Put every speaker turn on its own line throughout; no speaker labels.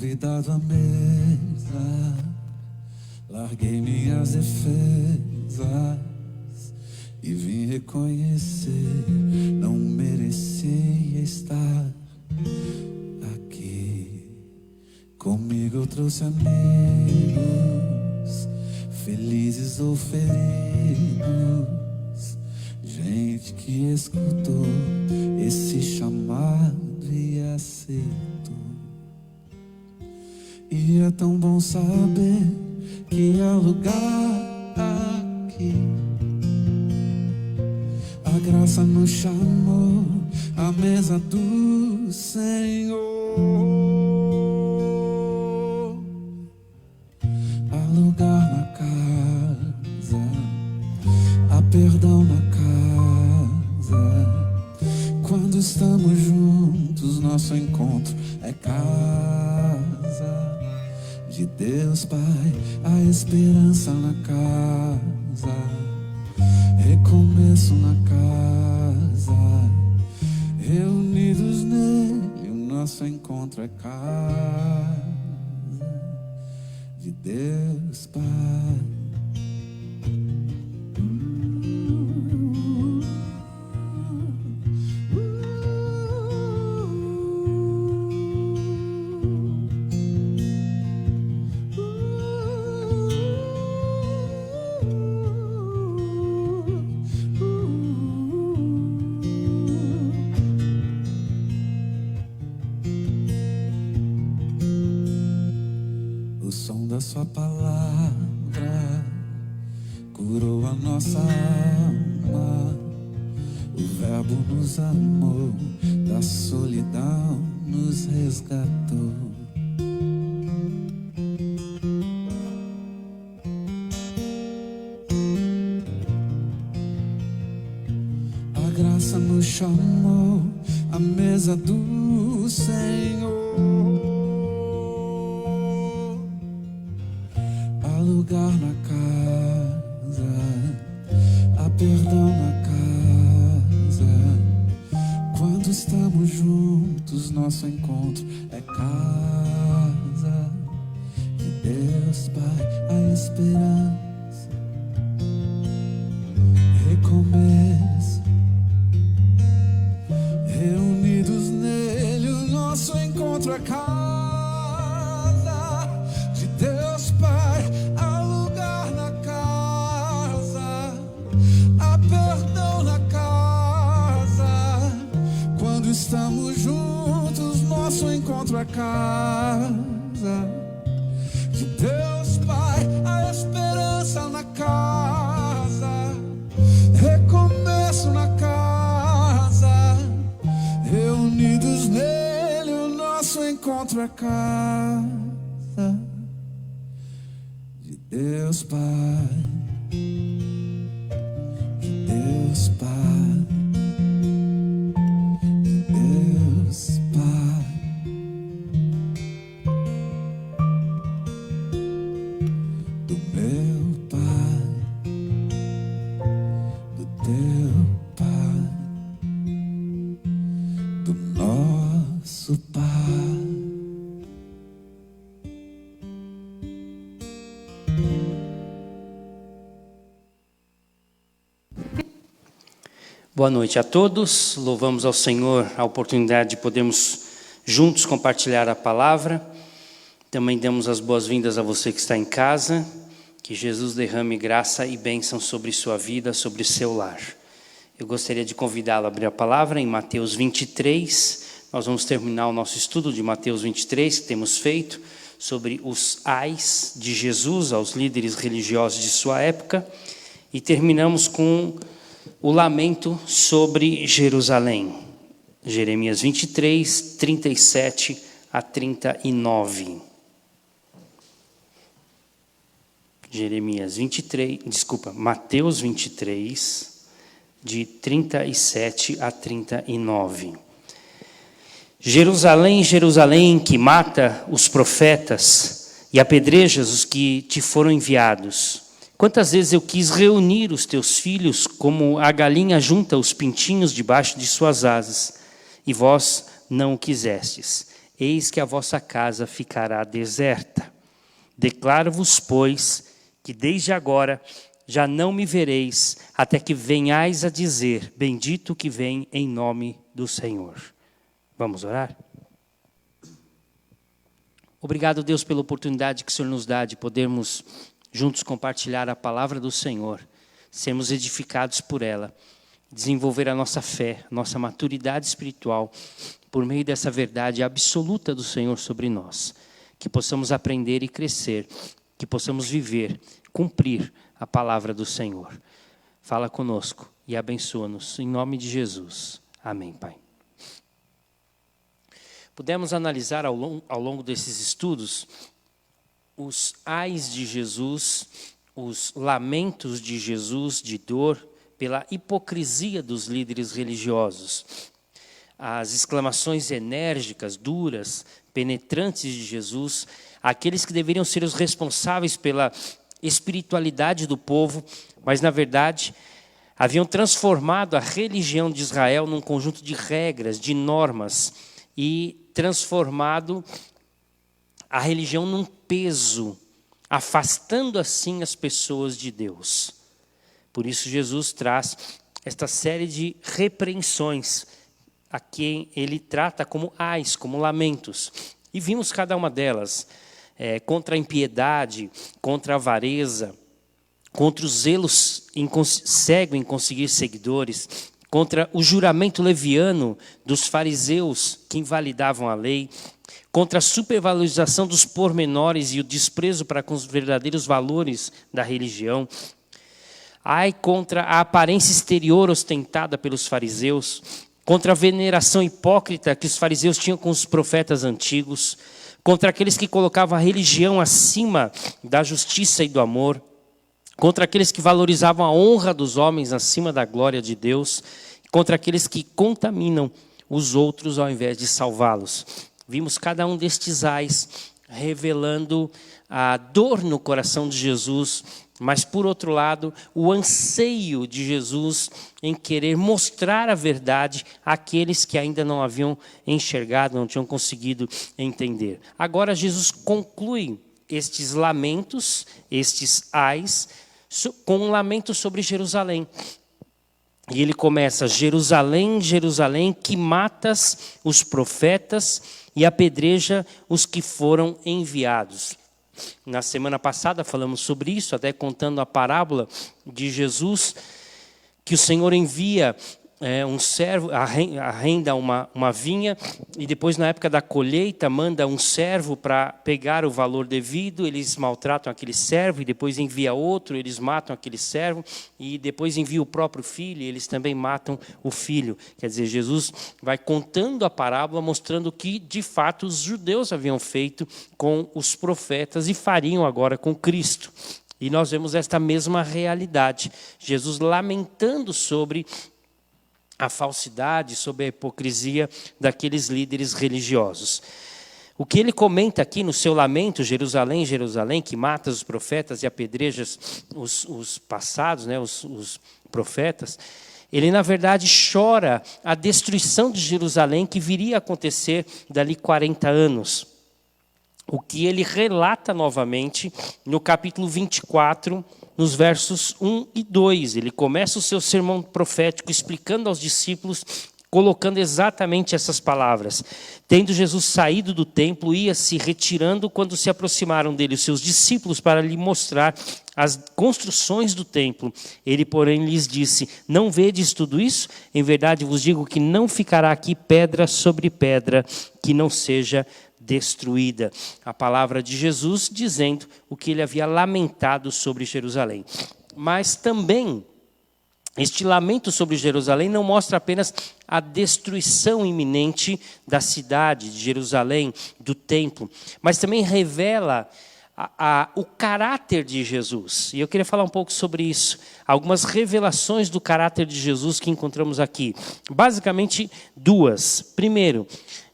convidado à mesa, larguei minhas defesas e vim reconhecer, não merecia estar aqui. Comigo eu trouxe amigos, felizes ou feridos, gente que escutou esse chamado e aceitou. E é tão bom saber que há lugar aqui. A graça nos chamou à mesa do Senhor. Há lugar na casa, há perdão na casa. Quando estamos juntos, nosso encontro é casa de Deus Pai, a esperança na casa, recomeço na casa, reunidos nele, o nosso encontro é casa de Deus Pai. O som da sua palavra curou a nossa alma. O verbo nos amou, da solidão nos resgatou. A graça nos chamou à mesa do Senhor. Há lugar na casa, há perdão na casa. Quando estamos juntos, nosso encontro é casa de Deus Pai, a esperança, recomeço. Reunidos nele, o nosso encontro é casa de Deus Pai. Há lugar na casa, há perdão na casa. Quando estamos juntos, nosso encontro é casa de Deus Pai, a esperança na casa, recomeço na casa, reunidos nele, o nosso encontro é casa de Deus Pai, de Deus Pai, de Deus Pai, do meu Pai, do teu Pai, do nosso Pai.
Boa noite a todos, louvamos ao Senhor a oportunidade de podermos juntos compartilhar a palavra. Também damos as boas-vindas a você que está em casa, que Jesus derrame graça e bênção sobre sua vida, sobre seu lar. Eu gostaria de convidá-lo a abrir a palavra em Mateus 23, nós vamos terminar o nosso estudo de Mateus 23, que temos feito, sobre os ais de Jesus aos líderes religiosos de sua época, e terminamos com o lamento sobre Jerusalém. Jeremias 23, 37 a 39. Mateus 23, de 37 a 39. Jerusalém, Jerusalém, que mata os profetas e apedrejas os que te foram enviados. Quantas vezes eu quis reunir os teus filhos, como a galinha junta os pintinhos debaixo de suas asas, e vós não o quisestes. eis que a vossa casa ficará deserta. Declaro-vos, pois, que desde agora já não me vereis, até que venhais a dizer, bendito que vem em nome do Senhor. Vamos orar? Obrigado, Deus, pela oportunidade que o Senhor nos dá de podermos juntos compartilhar a palavra do Senhor, sermos edificados por ela, desenvolver a nossa fé, nossa maturidade espiritual, por meio dessa verdade absoluta do Senhor sobre nós. Que possamos aprender e crescer, que possamos viver, cumprir a palavra do Senhor. Fala conosco e abençoa-nos, em nome de Jesus. Amém, Pai. Pudemos analisar ao longo desses estudos os ais de Jesus, os lamentos de Jesus de dor pela hipocrisia dos líderes religiosos, as exclamações enérgicas, duras, penetrantes de Jesus, aqueles que deveriam ser os responsáveis pela espiritualidade do povo, mas na verdade haviam transformado a religião de Israel num conjunto de regras, de normas, e transformado a religião num peso, afastando assim as pessoas de Deus. Por isso Jesus traz esta série de repreensões, a quem ele trata como ais, como lamentos. E vimos cada uma delas, contra a impiedade, contra a avareza, contra o zelo cego em conseguir seguidores, contra o juramento leviano dos fariseus que invalidavam a lei, contra a supervalorização dos pormenores e o desprezo para com os verdadeiros valores da religião. Ai, contra a aparência exterior ostentada pelos fariseus, contra a veneração hipócrita que os fariseus tinham com os profetas antigos, contra aqueles que colocavam a religião acima da justiça e do amor, contra aqueles que valorizavam a honra dos homens acima da glória de Deus, contra aqueles que contaminam os outros ao invés de salvá-los. Vimos cada um destes ais revelando a dor no coração de Jesus, mas, por outro lado, o anseio de Jesus em querer mostrar a verdade àqueles que ainda não haviam enxergado, não tinham conseguido entender. Agora, Jesus conclui estes lamentos, estes ais, com um lamento sobre Jerusalém. E ele começa: Jerusalém, Jerusalém, que matas os profetas e apedreja os que foram enviados. Na semana passada falamos sobre isso, até contando a parábola de Jesus, que o Senhor envia um servo, arrenda uma vinha, e depois na época da colheita manda um servo para pegar o valor devido, eles maltratam aquele servo, e depois envia outro, eles matam aquele servo, e depois envia o próprio filho, e eles também matam o filho. Quer dizer, Jesus vai contando a parábola, mostrando o que de fato os judeus haviam feito com os profetas e fariam agora com Cristo. E nós vemos esta mesma realidade, Jesus lamentando sobre a falsidade, sobre a hipocrisia daqueles líderes religiosos. O que ele comenta aqui no seu lamento, Jerusalém, Jerusalém, que matas os profetas e apedrejas os passados, né, os profetas, ele na verdade chora a destruição de Jerusalém que viria a acontecer dali 40 anos. O que ele relata novamente no capítulo 24, nos versos 1 e 2. Ele começa o seu sermão profético explicando aos discípulos, colocando exatamente essas palavras. Tendo Jesus saído do templo, ia se retirando quando se aproximaram dele os seus discípulos para lhe mostrar as construções do templo. Ele, porém, lhes disse: não vedes tudo isso? Em verdade vos digo que não ficará aqui pedra sobre pedra que não seja destruída. A palavra de Jesus dizendo o que ele havia lamentado sobre Jerusalém. Mas também este lamento sobre Jerusalém não mostra apenas a destruição iminente da cidade de Jerusalém, do templo, mas também revela o caráter de Jesus. E eu queria falar um pouco sobre isso. Algumas revelações do caráter de Jesus que encontramos aqui. Basicamente duas. Primeiro,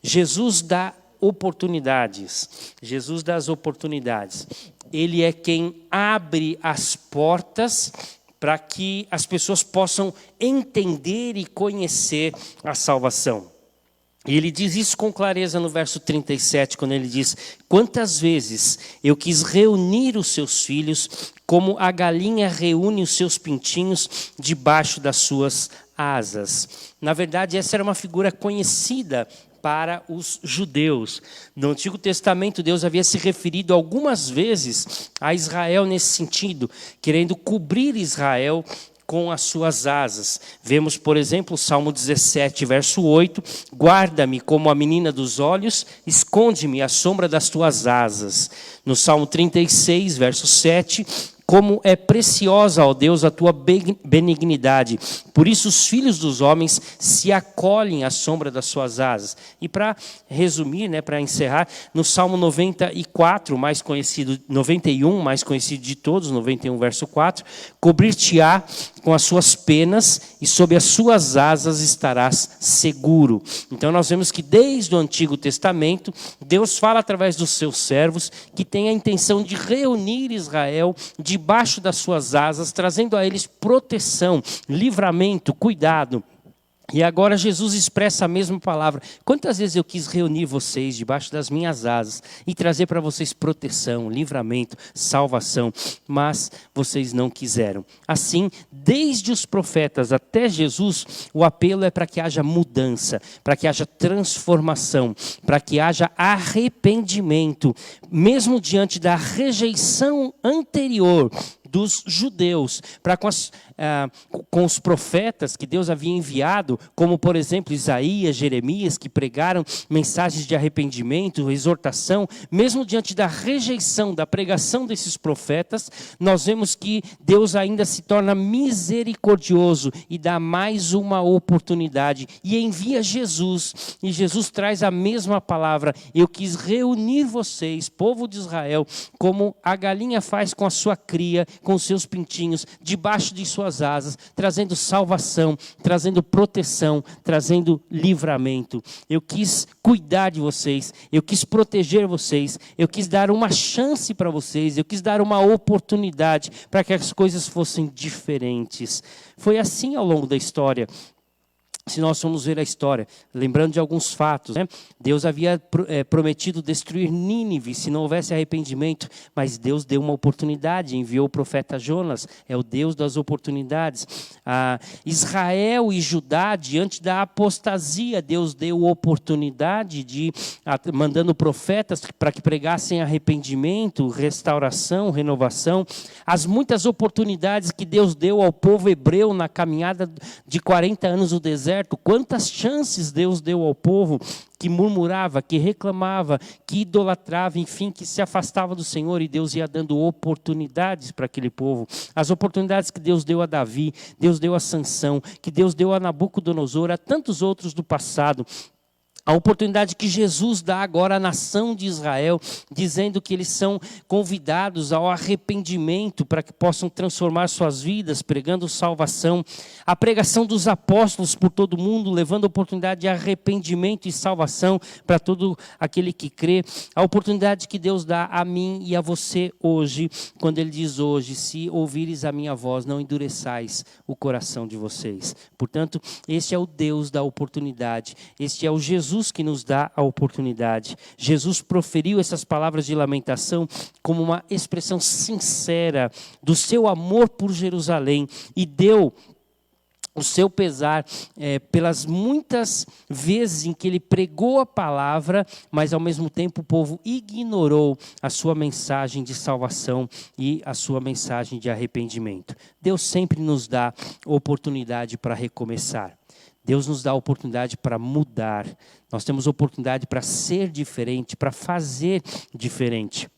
Jesus dá oportunidades. Jesus dá as oportunidades. Ele é quem abre as portas para que as pessoas possam entender e conhecer a salvação. E ele diz isso com clareza no verso 37, quando ele diz: quantas vezes eu quis reunir os seus filhos, como a galinha reúne os seus pintinhos debaixo das suas asas. Na verdade, essa era uma figura conhecida para os judeus. No Antigo Testamento, Deus havia se referido algumas vezes a Israel nesse sentido, querendo cobrir Israel com as suas asas. Vemos, por exemplo, o Salmo 17, verso 8: guarda-me como a menina dos olhos, esconde-me à sombra das tuas asas. No Salmo 36, verso 7: como é preciosa, ó Deus, a tua benignidade. Por isso os filhos dos homens se acolhem à sombra das suas asas. E para resumir, para encerrar, no Salmo 94, mais conhecido, 91, mais conhecido de todos, 91, verso 4: cobrir-te-á com as suas penas e sob as suas asas estarás seguro. Então nós vemos que desde o Antigo Testamento, Deus fala através dos seus servos que tem a intenção de reunir Israel debaixo das suas asas, trazendo a eles proteção, livramento, cuidado. E agora Jesus expressa a mesma palavra. Quantas vezes eu quis reunir vocês debaixo das minhas asas e trazer para vocês proteção, livramento, salvação, mas vocês não quiseram. Assim, desde os profetas até Jesus, o apelo é para que haja mudança, para que haja transformação, para que haja arrependimento, mesmo diante da rejeição anterior dos judeus, para com os profetas que Deus havia enviado, como por exemplo Isaías, Jeremias, que pregaram mensagens de arrependimento, exortação. Mesmo diante da rejeição da pregação desses profetas, nós vemos que Deus ainda se torna misericordioso e dá mais uma oportunidade e envia Jesus, e Jesus traz a mesma palavra: eu quis reunir vocês, povo de Israel, como a galinha faz com a sua cria, com os seus pintinhos, debaixo de suas asas, trazendo salvação, trazendo proteção, trazendo livramento. Eu quis cuidar de vocês, eu quis proteger vocês, eu quis dar uma chance para vocês, eu quis dar uma oportunidade para que as coisas fossem diferentes. Foi assim ao longo da história. Se nós formos ver a história, lembrando de alguns fatos, Deus havia prometido destruir Nínive se não houvesse arrependimento, mas Deus deu uma oportunidade, enviou o profeta Jonas, é o Deus das oportunidades. Israel e Judá, diante da apostasia, Deus deu oportunidade mandando profetas para que pregassem arrependimento, restauração, renovação. As muitas oportunidades que Deus deu ao povo hebreu na caminhada de 40 anos no deserto. Quantas chances Deus deu ao povo que murmurava, que reclamava, que idolatrava, enfim, que se afastava do Senhor, e Deus ia dando oportunidades para aquele povo. As oportunidades que Deus deu a Davi, Deus deu a Sansão, que Deus deu a Nabucodonosor, a tantos outros do passado. A oportunidade que Jesus dá agora à nação de Israel, dizendo que eles são convidados ao arrependimento para que possam transformar suas vidas, pregando salvação. A pregação dos apóstolos por todo o mundo, levando a oportunidade de arrependimento e salvação para todo aquele que crê. A oportunidade que Deus dá a mim e a você hoje, quando Ele diz hoje: se ouvires a minha voz, não endureçais o coração de vocês. Portanto, este é o Deus da oportunidade, este é o Jesus que nos dá a oportunidade. Jesus proferiu essas palavras de lamentação como uma expressão sincera do seu amor por Jerusalém e deu o seu pesar pelas muitas vezes em que ele pregou a palavra, mas ao mesmo tempo o povo ignorou a sua mensagem de salvação e a sua mensagem de arrependimento. Deus sempre nos dá oportunidade para recomeçar. Deus nos dá a oportunidade para mudar. Nós temos oportunidade para ser diferente, para fazer diferente.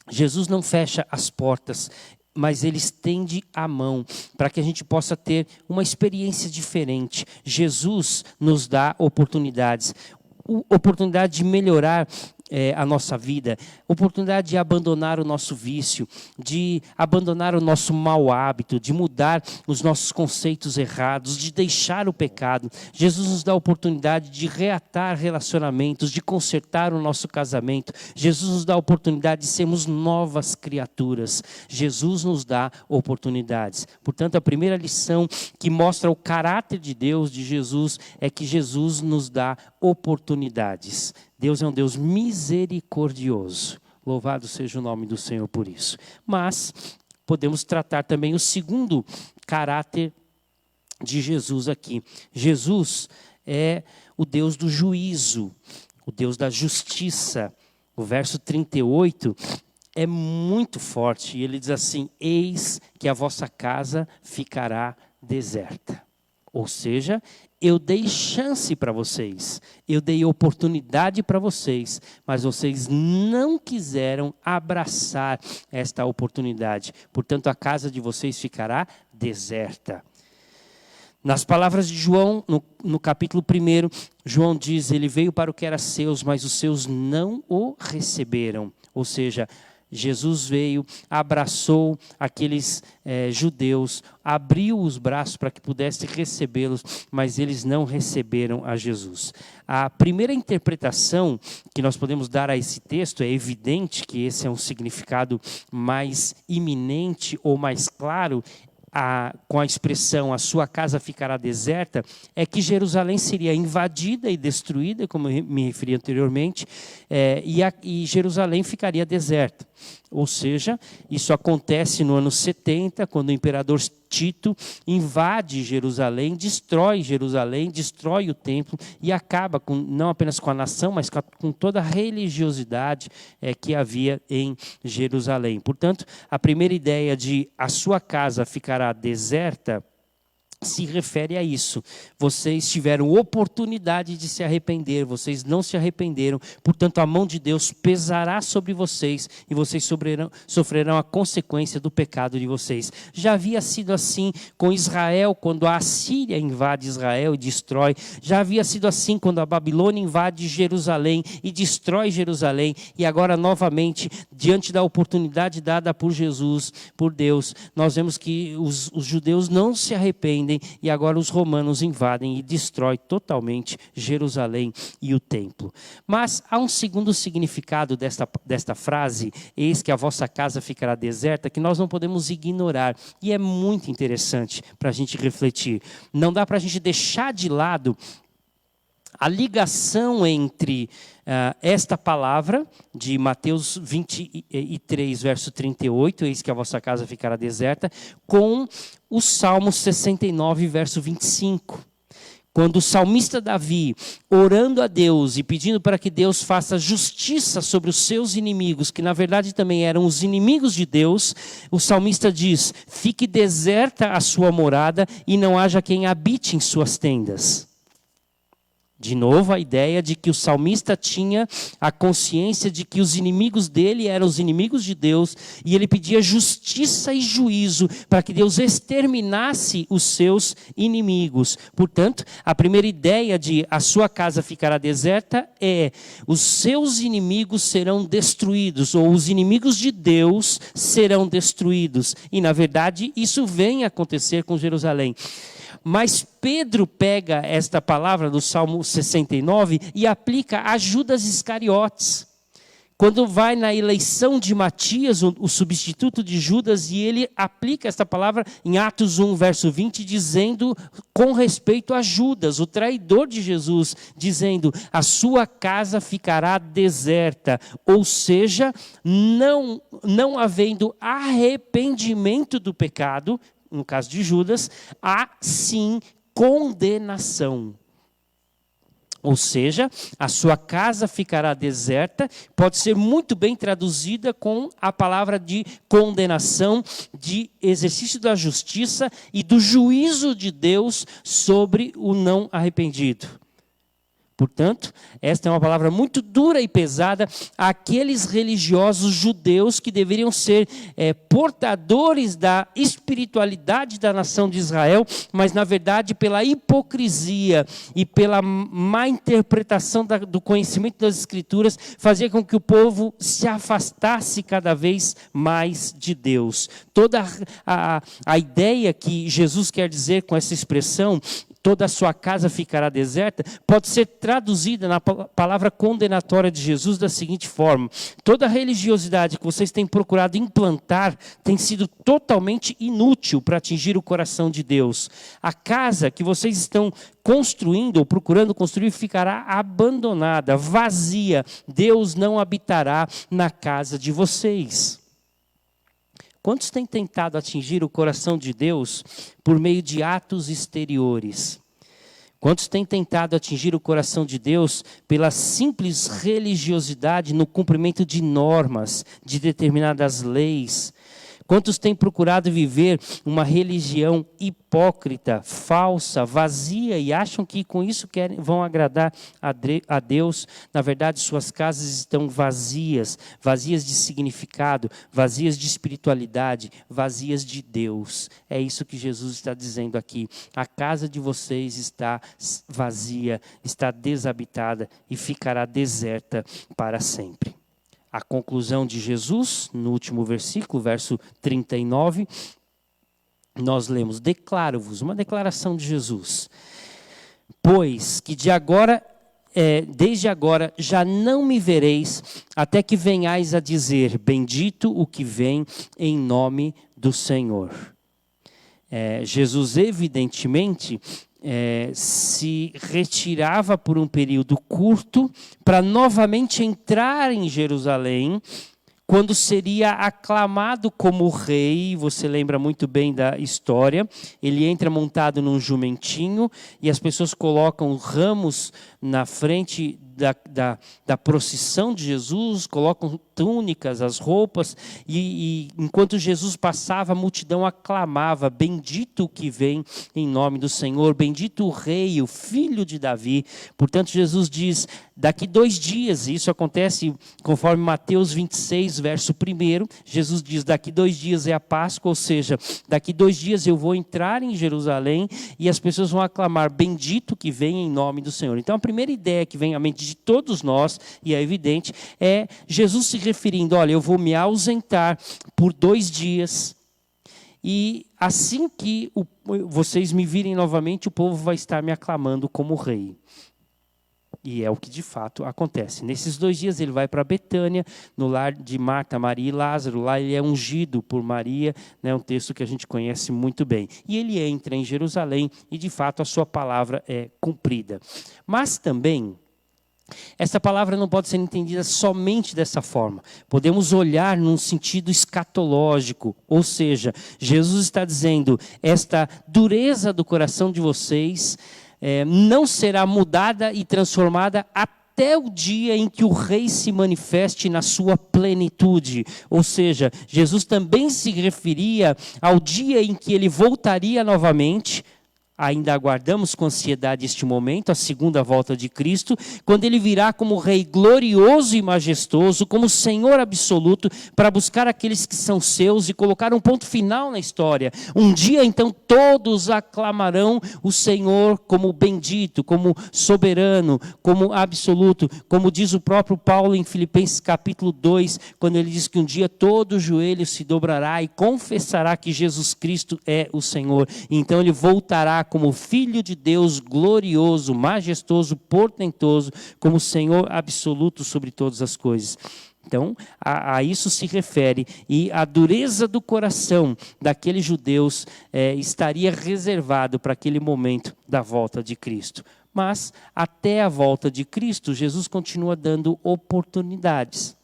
Jesus não fecha as portas, mas Ele estende a mão para que a gente possa ter uma experiência diferente. Jesus nos dá oportunidades. Oportunidade de melhorar a nossa vida, oportunidade de abandonar o nosso vício, de abandonar o nosso mau hábito, de mudar os nossos conceitos errados, de deixar o pecado. Jesus nos dá a oportunidade de reatar relacionamentos, de consertar o nosso casamento. Jesus nos dá a oportunidade de sermos novas criaturas. Jesus nos dá oportunidades. Portanto, a primeira lição que mostra o caráter de Deus, de Jesus, é que Jesus nos dá oportunidades. Deus é um Deus misericordioso. Louvado seja o nome do Senhor por isso. Mas podemos tratar também o segundo caráter de Jesus aqui. Jesus é o Deus do juízo, o Deus da justiça. O verso 38 é muito forte. E ele diz assim: eis que a vossa casa ficará deserta. Ou seja, eu dei chance para vocês, eu dei oportunidade para vocês, mas vocês não quiseram abraçar esta oportunidade. Portanto, a casa de vocês ficará deserta. Nas palavras de João, no capítulo 1, João diz: ele veio para o que era seus, mas os seus não o receberam. Ou seja, Jesus veio, abraçou aqueles judeus, abriu os braços para que pudesse recebê-los, mas eles não receberam a Jesus. A primeira interpretação que nós podemos dar a esse texto, é evidente que esse é um significado mais iminente ou mais claro, com a expressão a sua casa ficará deserta, é que Jerusalém seria invadida e destruída, como eu me referi anteriormente, e Jerusalém ficaria deserta. Ou seja, isso acontece no ano 70, quando o imperador Tito invade Jerusalém, destrói o templo e acaba não apenas com a nação, mas com toda a religiosidade que havia em Jerusalém. Portanto, a primeira ideia de a sua casa ficará deserta se refere a isso. Vocês tiveram oportunidade de se arrepender, vocês não se arrependeram, portanto a mão de Deus pesará sobre vocês e vocês sofrerão a consequência do pecado de vocês. Já havia sido assim com Israel, quando a Assíria invade Israel e destrói. Já havia sido assim quando a Babilônia invade Jerusalém e destrói Jerusalém. E agora novamente, diante da oportunidade dada por Jesus, por Deus, nós vemos que os judeus não se arrependem, e agora os romanos invadem e destroem totalmente Jerusalém e o templo. Mas há um segundo significado desta frase, eis que a vossa casa ficará deserta, que nós não podemos ignorar. E é muito interessante para a gente refletir. Não dá para a gente deixar de lado a ligação entre esta palavra de Mateus 23, verso 38, eis que a vossa casa ficará deserta, com o Salmo 69, verso 25. Quando o salmista Davi, orando a Deus e pedindo para que Deus faça justiça sobre os seus inimigos, que na verdade também eram os inimigos de Deus, o salmista diz: fique deserta a sua morada e não haja quem habite em suas tendas. De novo, a ideia de que o salmista tinha a consciência de que os inimigos dele eram os inimigos de Deus, e ele pedia justiça e juízo para que Deus exterminasse os seus inimigos. Portanto, a primeira ideia de a sua casa ficará deserta é: os seus inimigos serão destruídos, ou os inimigos de Deus serão destruídos. E, na verdade, isso vem acontecer com Jerusalém. Mas Pedro pega esta palavra do Salmo 69 e aplica a Judas Iscariotes. Quando vai na eleição de Matias, o substituto de Judas, e ele aplica esta palavra em Atos 1, verso 20, dizendo com respeito a Judas, o traidor de Jesus, dizendo: a sua casa ficará deserta. Ou seja, não havendo arrependimento do pecado, no caso de Judas, há sim condenação. Ou seja, a sua casa ficará deserta, pode ser muito bem traduzida com a palavra de condenação, de exercício da justiça e do juízo de Deus sobre o não arrependido. Portanto, esta é uma palavra muito dura e pesada àqueles religiosos judeus que deveriam ser portadores da espiritualidade da nação de Israel, mas na verdade pela hipocrisia e pela má interpretação do conhecimento das Escrituras, fazia com que o povo se afastasse cada vez mais de Deus. Toda a ideia que Jesus quer dizer com essa expressão, toda a sua casa ficará deserta, pode ser traduzida na palavra condenatória de Jesus da seguinte forma: toda a religiosidade que vocês têm procurado implantar tem sido totalmente inútil para atingir o coração de Deus. A casa que vocês estão construindo ou procurando construir ficará abandonada, vazia. Deus não habitará na casa de vocês. Quantos têm tentado atingir o coração de Deus por meio de atos exteriores? Quantos têm tentado atingir o coração de Deus pela simples religiosidade no cumprimento de normas, de determinadas leis? Quantos têm procurado viver uma religião hipócrita, falsa, vazia e acham que com isso vão agradar a Deus? Na verdade, suas casas estão vazias, vazias de significado, vazias de espiritualidade, vazias de Deus. É isso que Jesus está dizendo aqui. A casa de vocês está vazia, está desabitada e ficará deserta para sempre. A conclusão de Jesus, no último versículo, verso 39, nós lemos: declaro-vos, uma declaração de Jesus, pois que desde agora já não me vereis, até que venhais a dizer, bendito o que vem em nome do Senhor. Jesus, evidentemente, se retirava por um período curto para novamente entrar em Jerusalém, quando seria aclamado como rei. Você lembra muito bem da história. Ele entra montado num jumentinho e as pessoas colocam ramos na frente da procissão de Jesus, colocam túnicas, as roupas, e enquanto Jesus passava, a multidão aclamava, bendito o que vem em nome do Senhor, bendito o rei, o filho de Davi. Portanto, Jesus diz, daqui 2 dias, e isso acontece conforme Mateus 26, verso 1, Jesus diz, daqui 2 dias é a Páscoa, ou seja, daqui 2 dias eu vou entrar em Jerusalém e as pessoas vão aclamar, bendito que vem em nome do Senhor. Então, a primeira ideia que vem à mente de todos nós, e é evidente, é Jesus se referindo, olha, eu vou me ausentar por 2 dias, e assim que vocês me virem novamente, o povo vai estar me aclamando como rei. E é o que de fato acontece. Nesses 2 dias ele vai para Betânia, no lar de Marta, Maria e Lázaro. Lá ele é ungido por Maria, né, um texto que a gente conhece muito bem. E ele entra em Jerusalém e de fato a sua palavra é cumprida. Mas também, essa palavra não pode ser entendida somente dessa forma. Podemos olhar num sentido escatológico, ou seja, Jesus está dizendo, esta dureza do coração de vocês não será mudada e transformada até o dia em que o rei se manifeste na sua plenitude. Ou seja, Jesus também se referia ao dia em que ele voltaria novamente. Ainda aguardamos com ansiedade este momento, a segunda volta de Cristo, quando ele virá como Rei glorioso e majestoso, como Senhor absoluto, para buscar aqueles que são seus e colocar um ponto final na história. Um dia, então, todos aclamarão o Senhor como bendito, como soberano, como absoluto, como diz o próprio Paulo em Filipenses capítulo 2, quando ele diz que um dia todo joelho se dobrará e confessará que Jesus Cristo é o Senhor. E então ele voltará como Filho de Deus glorioso, majestoso, portentoso, como Senhor absoluto sobre todas as coisas. Então, a isso se refere. E a dureza do coração daqueles judeus estaria reservado para aquele momento da volta de Cristo. Mas, até a volta de Cristo, Jesus continua dando oportunidades.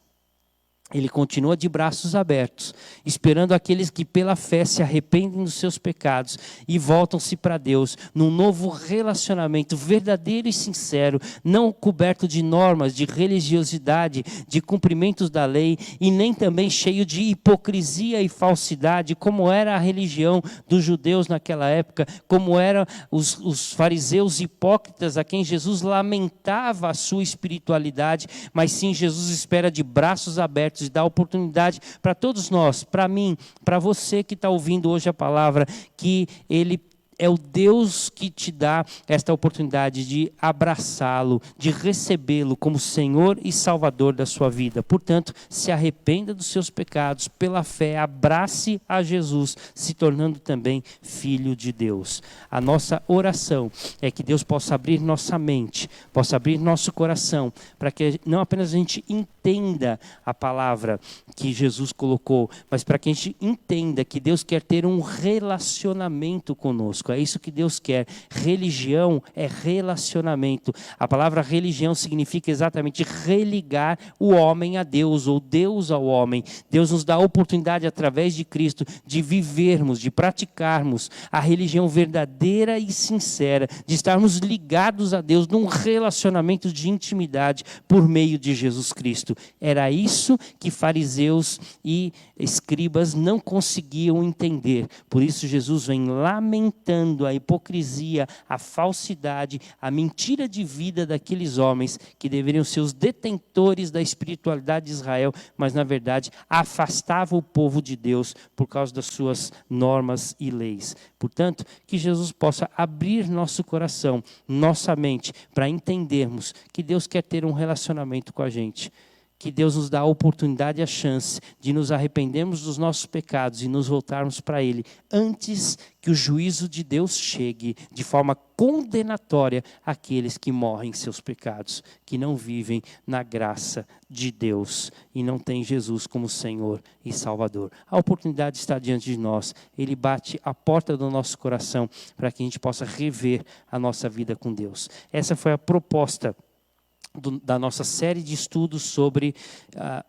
Ele continua de braços abertos, esperando aqueles que pela fé se arrependem dos seus pecados e voltam-se para Deus, num novo relacionamento verdadeiro e sincero, não coberto de normas, de religiosidade, de cumprimentos da lei, e nem também cheio de hipocrisia e falsidade, como era a religião dos judeus naquela época, como eram os fariseus hipócritas, a quem Jesus lamentava a sua espiritualidade, mas sim Jesus espera de braços abertos e dá oportunidade para todos nós, para mim, para você que está ouvindo hoje a palavra, que Ele é o Deus que te dá esta oportunidade de abraçá-lo, de recebê-lo como Senhor e Salvador da sua vida. Portanto, se arrependa dos seus pecados, pela fé, abrace a Jesus, se tornando também filho de Deus. A nossa oração é que Deus possa abrir nossa mente, possa abrir nosso coração, para que não apenas a gente entenda a palavra que Jesus colocou, mas para que a gente entenda que Deus quer ter um relacionamento conosco. É isso que Deus quer. Religião é relacionamento. A palavra religião significa exatamente religar o homem a Deus, ou Deus ao homem. Deus nos dá a oportunidade, através de Cristo, de vivermos, de praticarmos a religião verdadeira e sincera, de estarmos ligados a Deus num relacionamento de intimidade por meio de Jesus Cristo. Era isso que fariseus e escribas não conseguiam entender. Por isso Jesus vem lamentando a hipocrisia, a falsidade, a mentira de vida daqueles homens que deveriam ser os detentores da espiritualidade de Israel, mas na verdade afastavam o povo de Deus por causa das suas normas e leis. Portanto, que Jesus possa abrir nosso coração, nossa mente, para entendermos que Deus quer ter um relacionamento com a gente. Que Deus nos dá a oportunidade e a chance de nos arrependermos dos nossos pecados e nos voltarmos para Ele, antes que o juízo de Deus chegue de forma condenatória àqueles que morrem em seus pecados, que não vivem na graça de Deus e não têm Jesus como Senhor e Salvador. A oportunidade está diante de nós. Ele bate a porta do nosso coração para que a gente possa rever a nossa vida com Deus. Essa foi a proposta da nossa série de estudos sobre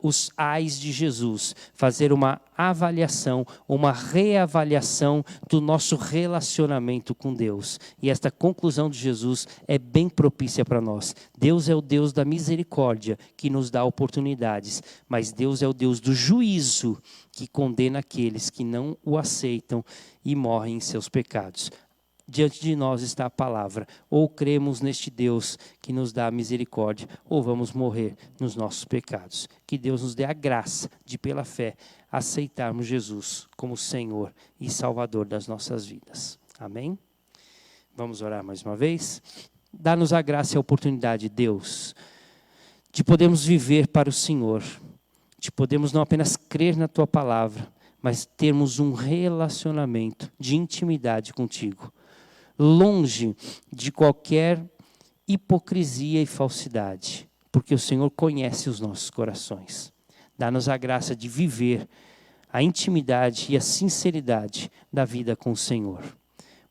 os ais de Jesus, fazer uma avaliação, uma reavaliação do nosso relacionamento com Deus. E esta conclusão de Jesus é bem propícia para nós. Deus é o Deus da misericórdia, que nos dá oportunidades, mas Deus é o Deus do juízo, que condena aqueles que não o aceitam e morrem em seus pecados. Diante de nós está a palavra. Ou cremos neste Deus que nos dá misericórdia, ou vamos morrer nos nossos pecados. Que Deus nos dê a graça de, pela fé, aceitarmos Jesus como Senhor e Salvador das nossas vidas. Amém? Vamos orar mais uma vez? Dá-nos a graça e a oportunidade, Deus, de podermos viver para o Senhor, de podermos não apenas crer na Tua palavra, mas termos um relacionamento de intimidade contigo, longe de qualquer hipocrisia e falsidade, porque o Senhor conhece os nossos corações. Dá-nos a graça de viver a intimidade e a sinceridade da vida com o Senhor.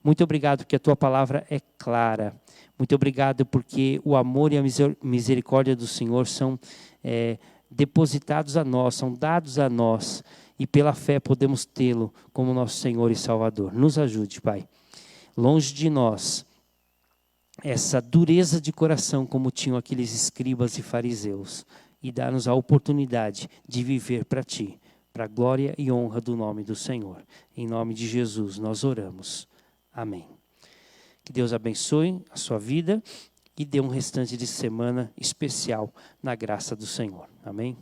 Muito obrigado porque a Tua palavra é clara. Muito obrigado porque o amor e a misericórdia do Senhor são depositados a nós, são dados a nós, e pela fé podemos tê-lo como nosso Senhor e Salvador. Nos ajude, Pai. Longe de nós essa dureza de coração como tinham aqueles escribas e fariseus, e dá-nos a oportunidade de viver para Ti, para a glória e honra do nome do Senhor. Em nome de Jesus nós oramos. Amém. Que Deus abençoe a sua vida e dê um restante de semana especial na graça do Senhor. Amém.